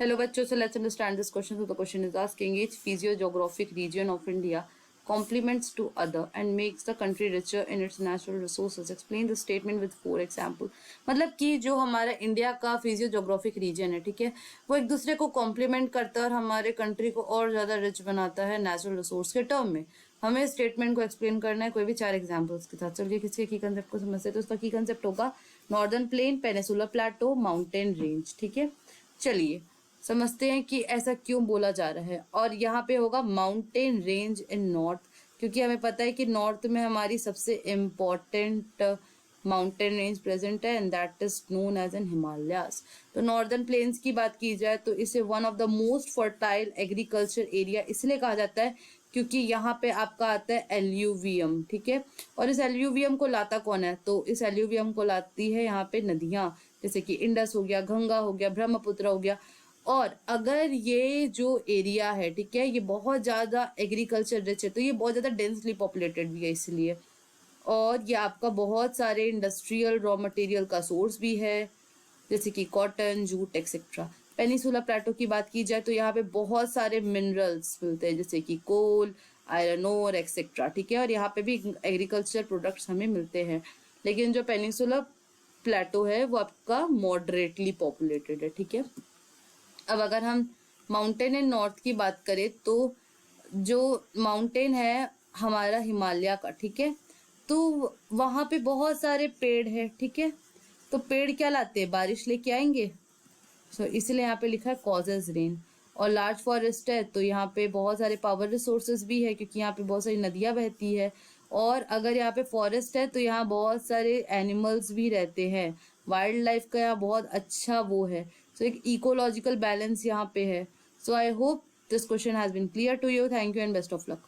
Hello bachcho, so let's understand this question. So the question is asking each physiogeographic region of India complements to other and makes the country richer in its natural resources. Explain the statement with 4 example. मतलब कि जो हमारा India का फिजियोजोग्राफिक reason है, ठीक है, वो एक दूसरे को कॉम्प्लीमेंट करता है और हमारे कंट्री को और ज़्यादा रिच बनाता है नेचुरल रिसोर्स के टर्म में. हमें स्टेटमेंट को एक्सप्लेन करना है कोई भी 4 एग्जाम्पल्स के साथ. चलिए किसके की कंसेप्ट को समझते हैं. तो उसका की कंसेप्ट होगा नॉर्दर्न प्लेन, पेनिसुलर प्लेटो, माउंटेन रेंज. ठीक है, चलिए समझते हैं कि ऐसा क्यों बोला जा रहा है. और यहाँ पे होगा माउंटेन रेंज इन नॉर्थ, क्योंकि हमें पता है कि नॉर्थ में हमारी सबसे इम्पोर्टेंट माउंटेन रेंज प्रेजेंट है and that is known as an Himalayas. तो नॉर्दर्न प्लेन्स की बात की जाए तो इसे one of the most fertile agriculture area इसलिए कहा जाता है क्योंकि यहाँ पे आपका आता है एल्यूवियम. ठीक है, और इस एल्यूवियम को लाता कौन है? तो इस एल्यूवियम को लाती है यहाँ पे नदियां, जैसे कि इंडस हो गया, गंगा हो गया, ब्रह्मपुत्र हो गया. और अगर ये जो एरिया है, ठीक है, ये बहुत ज़्यादा एग्रीकल्चर रिच है, तो ये बहुत ज़्यादा डेंसली पॉपुलेटेड भी है इसलिए. और ये आपका बहुत सारे इंडस्ट्रियल रॉ मटेरियल का सोर्स भी है, जैसे कि कॉटन, जूट एक्सेट्रा. पेनिसुला प्लेटो की बात की जाए तो यहाँ पे बहुत सारे मिनरल्स मिलते हैं, जैसे कि कोल, आयरन ओर एक्सेट्रा. ठीक है, और यहाँ पे भी एग्रीकल्चर प्रोडक्ट्स हमें मिलते हैं. लेकिन जो पेनिसुला प्लेटो है वो आपका मॉडरेटली पॉपुलेटेड है. ठीक है, अब अगर हम माउंटेन एंड नॉर्थ की बात करें तो जो माउंटेन है हमारा हिमालय का, ठीक है, तो वहाँ पे बहुत सारे पेड़ है. ठीक है, तो पेड़ क्या लाते हैं? बारिश लेके आएंगे. सो इसलिए यहाँ पे लिखा है कॉजेज रेन. और लार्ज फॉरेस्ट है तो यहाँ पे बहुत सारे पावर रिसोर्सेज भी है, क्योंकि यहाँ पे बहुत सारी नदियाँ बहती है. और अगर यहाँ पे फॉरेस्ट है तो यहाँ बहुत सारे एनिमल्स भी रहते हैं. वाइल्ड लाइफ का यहाँ बहुत अच्छा वो है. सो एक इकोलॉजिकल बैलेंस यहाँ पे है. So I hope this question has been clear to you. Thank you and best of luck.